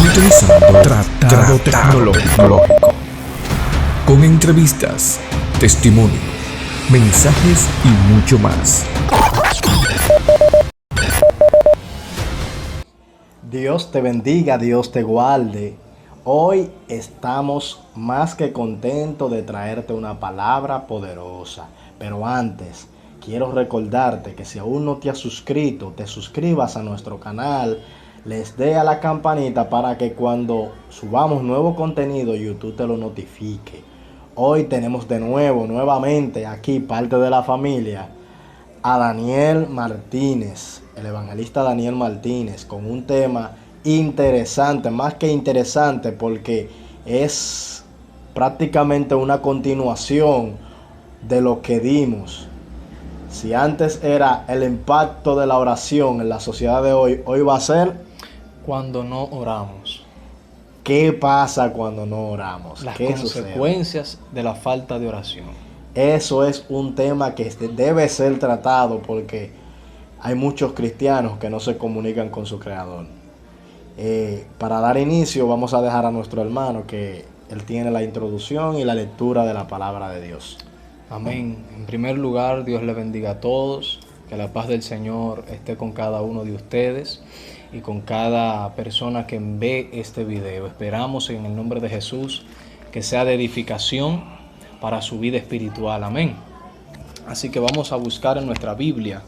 sintonizando Tratado Tecnológico, con entrevistas, testimonio, mensajes y mucho más. Dios te bendiga, Dios te guarde. Hoy estamos más que contentos de traerte una palabra poderosa. Pero antes, quiero recordarte que si aún no te has suscrito, te suscribas a nuestro canal, les dé a la campanita para que cuando subamos nuevo contenido, YouTube te lo notifique. Hoy tenemos nuevamente aquí parte de la familia, a Daniel Martínez, el evangelista Daniel Martínez, con un tema interesante, más que interesante, porque es prácticamente una continuación de lo que dimos. Si antes era el impacto de la oración en la sociedad de hoy, hoy va a ser cuando no oramos. ¿qué pasa cuando no oramos? Las ¿Qué consecuencias sucede? de la falta de oración. Eso es un tema que debe ser tratado porque hay muchos cristianos que no se comunican con su Creador. Para dar inicio vamos a dejar a nuestro hermano que él tiene la introducción y la lectura de la palabra de Dios. Amén. En primer lugar, Dios le bendiga a todos, que la paz del Señor esté con cada uno de ustedes y con cada persona que ve este video. Esperamos en el nombre de Jesús que sea de edificación para su vida espiritual. Amén. Así que vamos a buscar en nuestra Biblia,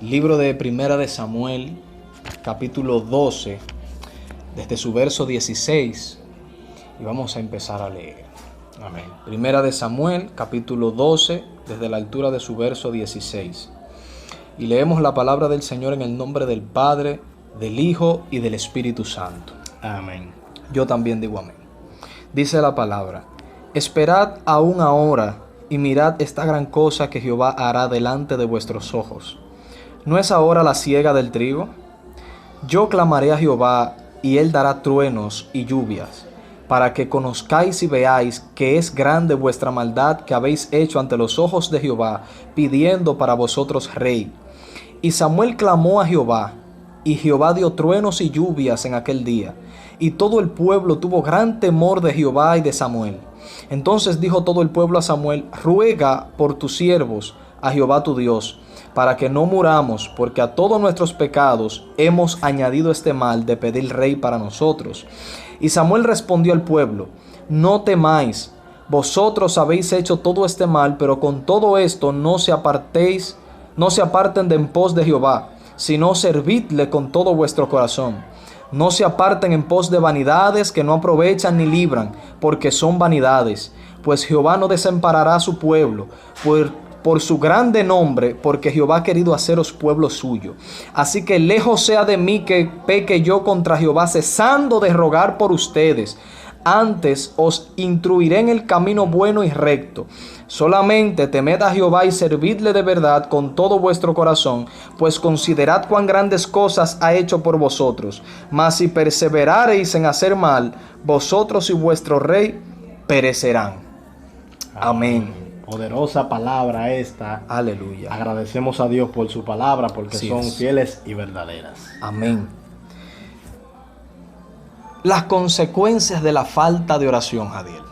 libro de Primera de Samuel, capítulo 12, desde su verso 16, y vamos a empezar a leer. Amén. Primera de Samuel, capítulo 12, desde la altura de su verso 16. Y leemos la palabra del Señor en el nombre del Padre, del Hijo y del Espíritu Santo. Amén. Yo también digo amén. Dice la palabra: esperad aún ahora y mirad esta gran cosa que Jehová hará delante de vuestros ojos. ¿No es ahora la siega del trigo? Yo clamaré a Jehová y él dará truenos y lluvias, para que conozcáis y veáis que es grande vuestra maldad que habéis hecho ante los ojos de Jehová, pidiendo para vosotros rey. Y Samuel clamó a Jehová, y Jehová dio truenos y lluvias en aquel día, y todo el pueblo tuvo gran temor de Jehová y de Samuel. Entonces dijo todo el pueblo a Samuel: ruega por tus siervos a Jehová tu Dios, para que no muramos, porque a todos nuestros pecados hemos añadido este mal de pedir rey para nosotros. Y Samuel respondió al pueblo: no temáis, vosotros habéis hecho todo este mal, pero con todo esto no se aparten de en pos de Jehová, sino servidle con todo vuestro corazón. No se aparten en pos de vanidades que no aprovechan ni libran, porque son vanidades. Pues Jehová no desamparará a su pueblo por su grande nombre, porque Jehová ha querido haceros pueblo suyo. Así que lejos sea de mí que peque yo contra Jehová, cesando de rogar por ustedes. Antes os instruiré en el camino bueno y recto. Solamente temed a Jehová y servidle de verdad con todo vuestro corazón, pues considerad cuán grandes cosas ha hecho por vosotros. Mas si perseverareis en hacer mal, vosotros y vuestro rey perecerán. Amén. Poderosa palabra esta. Aleluya. Agradecemos a Dios por su palabra, porque Así son es. fieles y verdaderas. Amén. Las consecuencias de la falta de oración, Jadiel.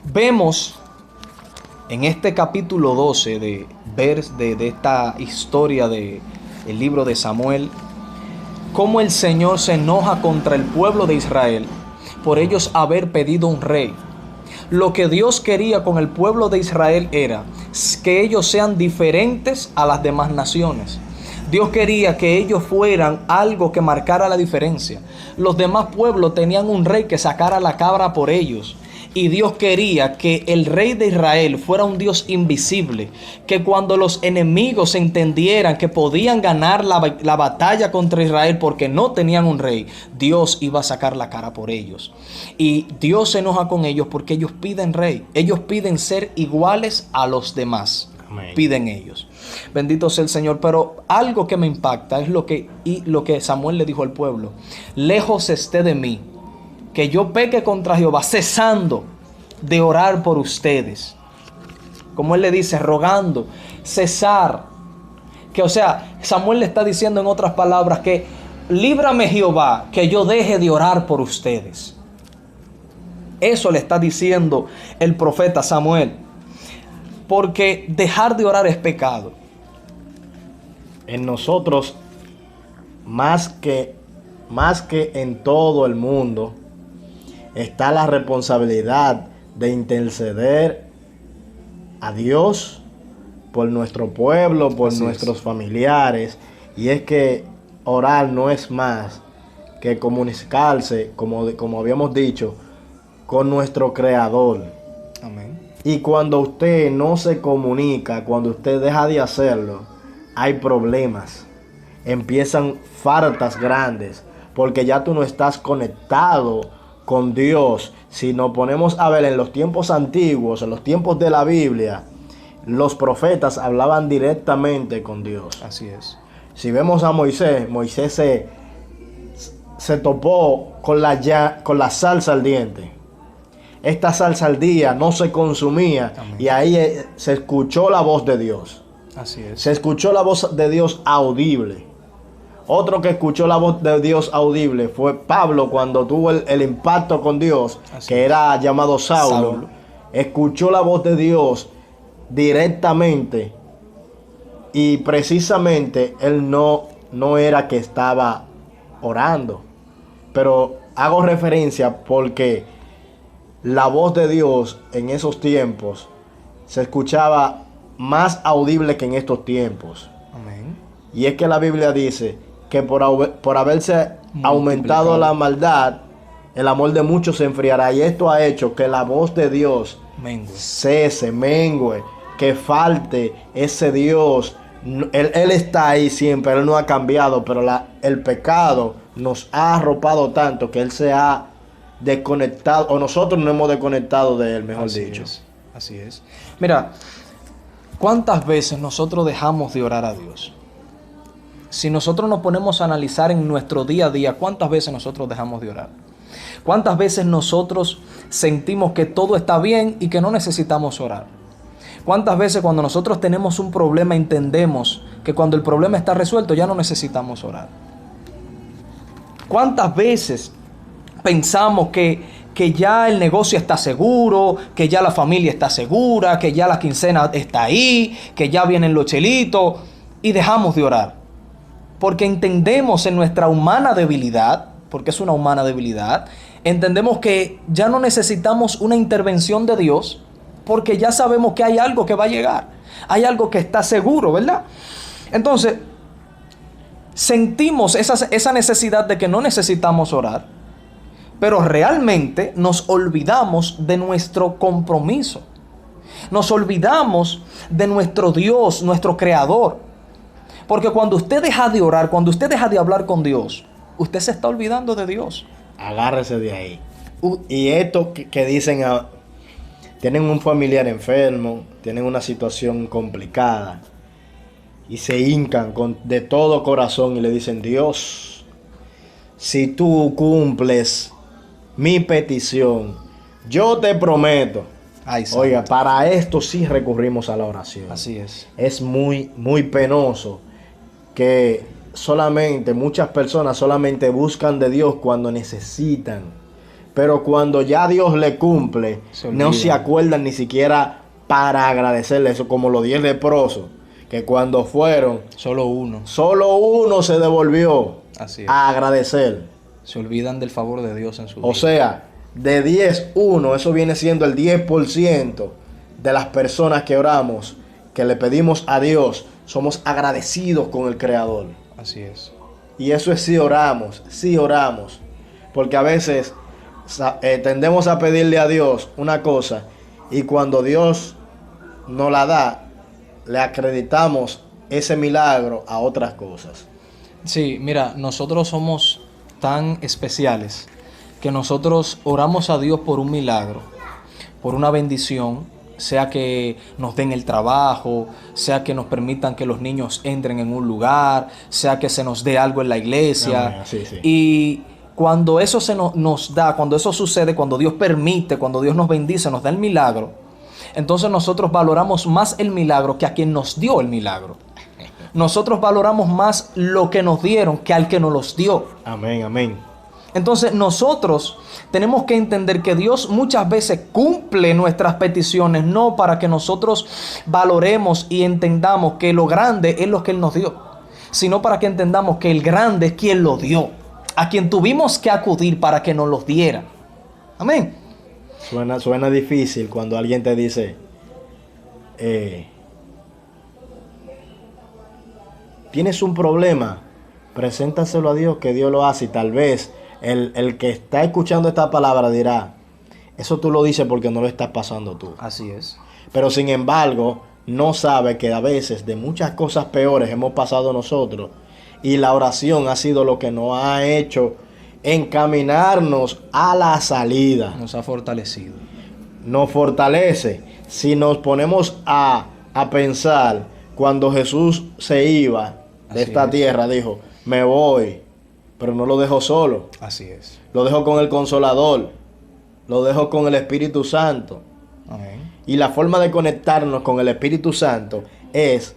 Vemos en este capítulo 12 de esta historia del libro de Samuel, cómo el Señor se enoja contra el pueblo de Israel por ellos haber pedido un rey. Lo que Dios quería con el pueblo de Israel era que ellos sean diferentes a las demás naciones. Dios quería que ellos fueran algo que marcara la diferencia. Los demás pueblos tenían un rey que sacara la cabra por ellos. Y Dios quería que el rey de Israel fuera un Dios invisible, que cuando los enemigos entendieran que podían ganar la batalla contra Israel porque no tenían un rey, Dios iba a sacar la cara por ellos. Y Dios se enoja con ellos porque ellos piden rey, ellos piden ser iguales a los demás. Amén. Piden ellos. Bendito sea el Señor. Pero algo que me impacta es lo que Samuel le dijo al pueblo: lejos esté de mí que yo peque contra Jehová, cesando de orar por ustedes. Como él le dice, rogando, cesar. Que o sea, Samuel le está diciendo en otras palabras que líbrame Jehová, que yo deje de orar por ustedes. Eso le está diciendo el profeta Samuel. Porque dejar de orar es pecado. En nosotros, más que en todo el mundo, está la responsabilidad de interceder a Dios por nuestro pueblo, por nuestros familiares. Y es que orar no es más que comunicarse, como habíamos dicho, con nuestro Creador. Amén. Y cuando usted no se comunica, cuando usted deja de hacerlo, hay problemas. Empiezan faltas grandes, porque ya tú no estás conectado con Dios. Si nos ponemos a ver en los tiempos antiguos, en los tiempos de la Biblia, los profetas hablaban directamente con Dios. Así es. Si vemos a Moisés, se topó con la salsa ardiente. Esta salsa ardía, no se consumía. Amén. Y ahí se escuchó la voz de Dios. Así es. Se escuchó la voz de Dios audible. Otro que escuchó la voz de Dios audible fue Pablo cuando tuvo el impacto con Dios, Así que es. era llamado Saulo. Escuchó la voz de Dios directamente y precisamente él no era que estaba orando. Pero hago referencia porque la voz de Dios en esos tiempos se escuchaba más audible que en estos tiempos. Amén. Y es que la Biblia dice que por haberse aumentado la maldad, el amor de muchos se enfriará. Y esto ha hecho que la voz de Dios Mengue. cese, mengue, que falte ese Dios. Él está ahí siempre, Él no ha cambiado, pero el pecado nos ha arropado tanto que Él se ha desconectado, o nosotros nos hemos desconectado de Él, mejor dicho. Así es. Mira, ¿cuántas veces nosotros dejamos de orar a Dios? Si nosotros nos ponemos a analizar en nuestro día a día, ¿cuántas veces nosotros dejamos de orar? ¿Cuántas veces nosotros sentimos que todo está bien y que no necesitamos orar? ¿Cuántas veces cuando nosotros tenemos un problema entendemos que cuando el problema está resuelto ya no necesitamos orar? ¿Cuántas veces pensamos que ya el negocio está seguro, que ya la familia está segura, que ya la quincena está ahí, que ya vienen los chelitos y dejamos de orar? Porque entendemos en nuestra humana debilidad, porque es una humana debilidad, entendemos que ya no necesitamos una intervención de Dios, porque ya sabemos que hay algo que va a llegar, hay algo que está seguro, ¿verdad? Entonces, sentimos esa necesidad de que no necesitamos orar, pero realmente nos olvidamos de nuestro compromiso. Nos olvidamos de nuestro Dios, nuestro Creador. Porque cuando usted deja de orar, cuando usted deja de hablar con Dios, usted se está olvidando de Dios. Agárrese de ahí. Y esto que dicen, tienen un familiar enfermo, tienen una situación complicada y se hincan de todo corazón y le dicen: Dios, si tú cumples mi petición, yo te prometo. Ay, Oiga, para esto sí recurrimos a la oración. Así es. Es muy, muy penoso que muchas personas solamente buscan de Dios cuando necesitan, pero cuando ya Dios le cumple, no se acuerdan ni siquiera para agradecerle. Eso como los 10 leprosos, que cuando fueron, solo uno se devolvió a agradecer. Se olvidan del favor de Dios en su vida. O sea, de 10, 1, eso viene siendo el 10% de las personas que oramos, que le pedimos a Dios, somos agradecidos con el Creador. Así es. Y eso es si oramos. Porque a veces tendemos a pedirle a Dios una cosa y cuando Dios nos la da, le acreditamos ese milagro a otras cosas. Sí, mira, nosotros somos tan especiales que nosotros oramos a Dios por un milagro, por una bendición, sea que nos den el trabajo, sea que nos permitan que los niños entren en un lugar, sea que se nos dé algo en la iglesia. Sí. Y cuando eso nos da, cuando eso sucede, cuando Dios permite, cuando Dios nos bendice, nos da el milagro, entonces nosotros valoramos más el milagro que a quien nos dio el milagro. nosotros valoramos más lo que nos dieron que al que nos los dio. Amén, amén. Entonces nosotros tenemos que entender que Dios muchas veces cumple nuestras peticiones, no para que nosotros valoremos y entendamos que lo grande es lo que Él nos dio, sino para que entendamos que el grande es quien lo dio, a quien tuvimos que acudir para que nos los diera. Amén. Suena difícil cuando alguien te dice, tienes un problema, preséntaselo a Dios, que Dios lo hace. Y tal vez el que está escuchando esta palabra dirá, eso tú lo dices porque no lo estás pasando tú. Así es. Pero sin embargo, no sabe que a veces de muchas cosas peores hemos pasado nosotros. Y la oración ha sido lo que nos ha hecho encaminarnos a la salida. Nos ha fortalecido. Nos fortalece. Si nos ponemos a pensar, cuando Jesús se iba de Así esta es. tierra, dijo, me voy, pero no lo dejo solo. Así es. Lo dejo con el Consolador. Lo dejo con el Espíritu Santo. Amén. Y la forma de conectarnos con el Espíritu Santo es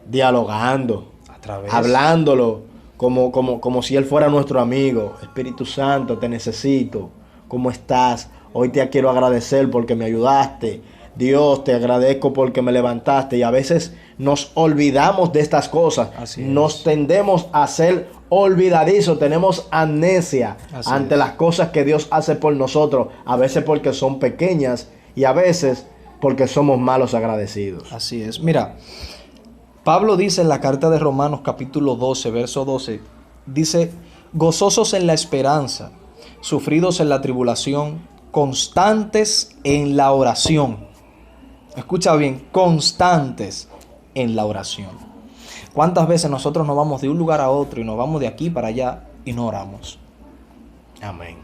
dialogando, A través. hablándolo, como si Él fuera nuestro amigo. Espíritu Santo, te necesito. ¿Cómo estás? Hoy te quiero agradecer porque me ayudaste. Dios, te agradezco porque me levantaste. Y a veces nos olvidamos de estas cosas. Así es. Nos tendemos a ser olvidadizos. Tenemos amnesia Así ante es. las cosas que Dios hace por nosotros. A veces porque son pequeñas y a veces porque somos malos agradecidos. Así es. Mira, Pablo dice en la carta de Romanos capítulo 12, verso 12, dice, gozosos en la esperanza, sufridos en la tribulación, constantes en la oración. Escucha bien, constantes en la oración. ¿Cuántas veces nosotros nos vamos de un lugar a otro y nos vamos de aquí para allá y no oramos? Amén.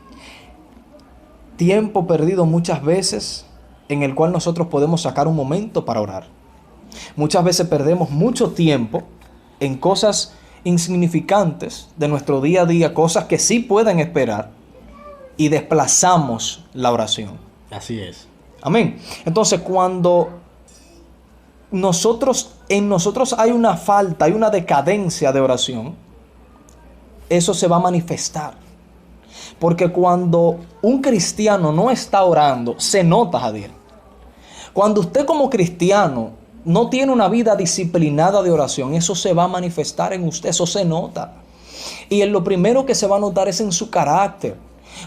Tiempo perdido muchas veces en el cual nosotros podemos sacar un momento para orar. Muchas veces perdemos mucho tiempo en cosas insignificantes de nuestro día a día, cosas que sí pueden esperar, y desplazamos la oración. Así es. Amén. Entonces, cuando en nosotros hay una falta, hay una decadencia de oración, eso se va a manifestar. Porque cuando un cristiano no está orando, se nota, Jadiel. Cuando usted como cristiano no tiene una vida disciplinada de oración, eso se va a manifestar en usted, eso se nota. Y en lo primero que se va a notar es en su carácter.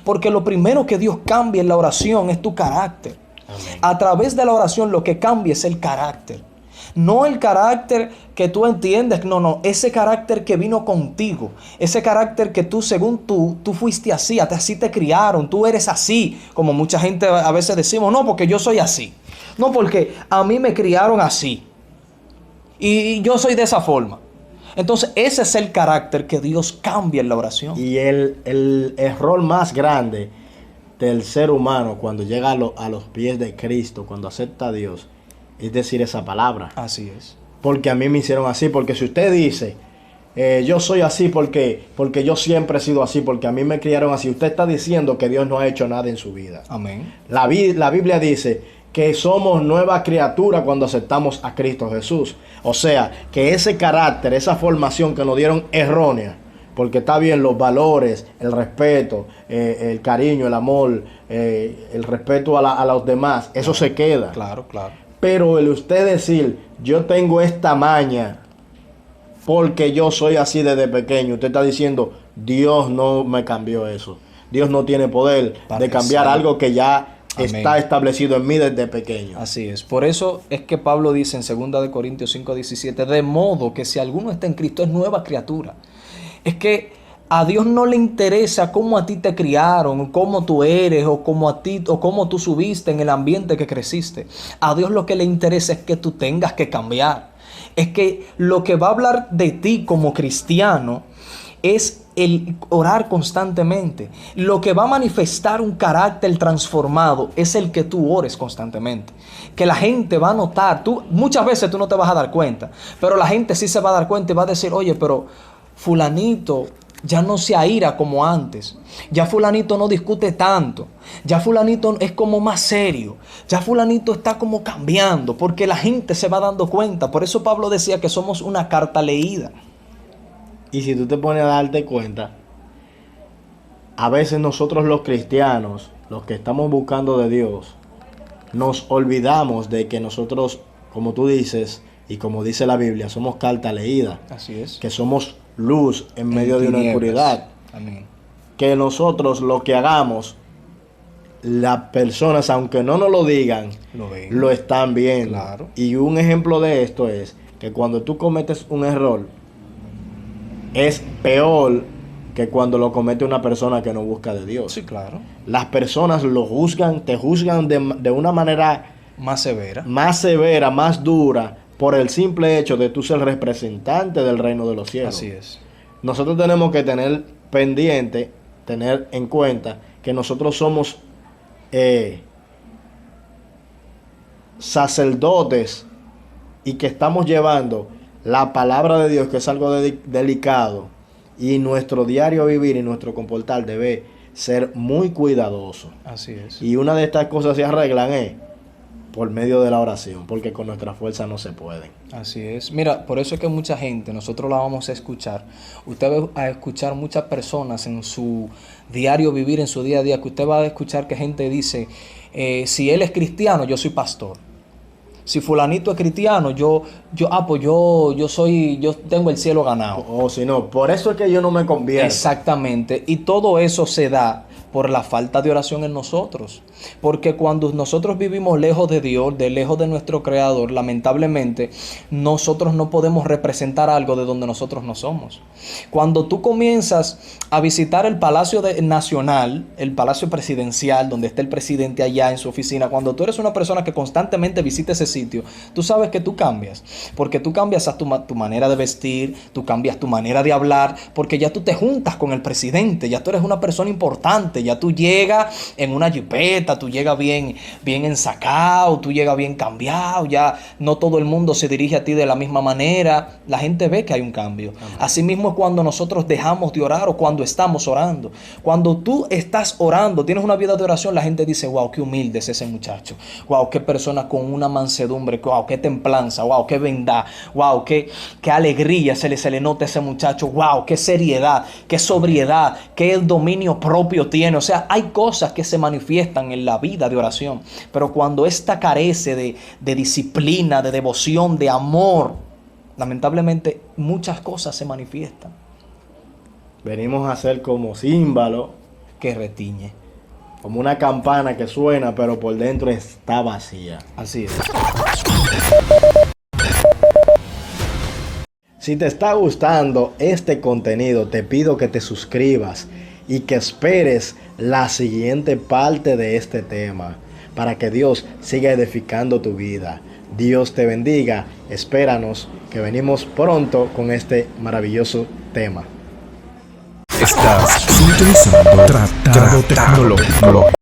Porque lo primero que Dios cambia en la oración es tu carácter. Amén. A través de la oración lo que cambia es el carácter. No el carácter que tú entiendes, no, ese carácter que vino contigo, ese carácter que tú, según tú fuiste así, así te criaron, tú eres así, como mucha gente a veces decimos, no, porque yo soy así, no, porque a mí me criaron así, y yo soy de esa forma. Entonces ese es el carácter que Dios cambia en la oración. Y el error más grande del ser humano cuando llega a los pies de Cristo, cuando acepta a Dios, es decir esa palabra. Así es. Porque a mí me hicieron así. Porque si usted dice, yo soy así porque yo siempre he sido así, porque a mí me criaron así, usted está diciendo que Dios no ha hecho nada en su vida. Amén. La Biblia dice que somos nueva criatura cuando aceptamos a Cristo Jesús. O sea, que ese carácter, esa formación que nos dieron errónea, porque está bien los valores, el respeto, el cariño, el amor, el respeto a los demás, eso se queda. Claro. Pero el usted decir, yo tengo esta maña porque yo soy así desde pequeño, usted está diciendo, Dios no me cambió eso. Dios no tiene poder de cambiar algo que ya está establecido en mí desde pequeño. Así es. Por eso es que Pablo dice en 2 de Corintios 5:17, de modo que si alguno está en Cristo es nueva criatura. Es que a Dios no le interesa cómo a ti te criaron, cómo tú eres, o cómo tú subiste en el ambiente que creciste. A Dios lo que le interesa es que tú tengas que cambiar. Es que lo que va a hablar de ti como cristiano es el orar constantemente. Lo que va a manifestar un carácter transformado es el que tú ores constantemente. Que la gente va a notar. Muchas veces tú no te vas a dar cuenta, pero la gente sí se va a dar cuenta y va a decir, oye, pero fulanito ya no se aira como antes. Ya fulanito no discute tanto. Ya fulanito es como más serio. Ya fulanito está como cambiando porque la gente se va dando cuenta. Por eso Pablo decía que somos una carta leída. Y si tú te pones a darte cuenta, a veces nosotros los cristianos, los que estamos buscando de Dios, nos olvidamos de que nosotros, como tú dices y como dice la Biblia, somos carta leída. Así es. Que somos luz en medio de una oscuridad. Amén. Que nosotros lo que hagamos, las personas, aunque no nos lo digan, lo están viendo. Claro. Y un ejemplo de esto es que cuando tú cometes un error, es peor que cuando lo comete una persona que no busca de Dios. Sí, claro. Las personas lo juzgan, te juzgan de una manera Más severa. más severa, más dura, por el simple hecho de tú ser representante del reino de los cielos. Así es. Nosotros tenemos que tener pendiente, tener en cuenta que nosotros somos sacerdotes y que estamos llevando la palabra de Dios, que es algo delicado, y nuestro diario vivir y nuestro comportar debe ser muy cuidadoso. Así es. Y una de estas cosas se arreglan por medio de la oración, porque con nuestra fuerza no se puede. Así es. Mira, por eso es que mucha gente, nosotros la vamos a escuchar. Usted va a escuchar muchas personas en su diario vivir, en su día a día, que usted va a escuchar que gente dice, si él es cristiano, yo soy pastor. Si fulanito es cristiano, yo tengo el cielo ganado. O si no, por eso es que yo no me convierto. Exactamente. Y todo eso se da por la falta de oración en nosotros. Porque cuando nosotros vivimos lejos de Dios, lejos de nuestro Creador, lamentablemente, nosotros no podemos representar algo de donde nosotros no somos. Cuando tú comienzas a visitar el Palacio Nacional, el Palacio Presidencial, donde está el presidente allá en su oficina, cuando tú eres una persona que constantemente visita ese sitio, tú sabes que tú cambias. Porque tú cambias a tu manera de vestir, tú cambias tu manera de hablar, porque ya tú te juntas con el presidente, ya tú eres una persona importante, ya tú llegas en una jipeta, tú llegas bien ensacado, tú llegas bien cambiado, ya no todo el mundo se dirige a ti de la misma manera, la gente ve que hay un cambio. Así mismo es cuando nosotros dejamos de orar o cuando estamos orando. Cuando tú estás orando, tienes una vida de oración, la gente dice, wow, qué humilde es ese muchacho, wow, qué persona con una mansedumbre, wow, qué templanza, wow, qué bondad, wow, qué alegría se le nota a ese muchacho, wow, qué seriedad, qué sobriedad, qué dominio propio tiene. O sea, hay cosas que se manifiestan en la vida de oración, pero cuando esta carece de disciplina, de devoción, de amor, lamentablemente muchas cosas se manifiestan. Venimos a ser como címbalo, Que retiñe. como una campana que suena, pero por dentro está vacía. Así es. Si te está gustando este contenido, te pido que te suscribas y que esperes la siguiente parte de este tema para que Dios siga edificando tu vida. Dios te bendiga. Espéranos que venimos pronto con este maravilloso tema. Estás sintonizando Tratado Tecnológico.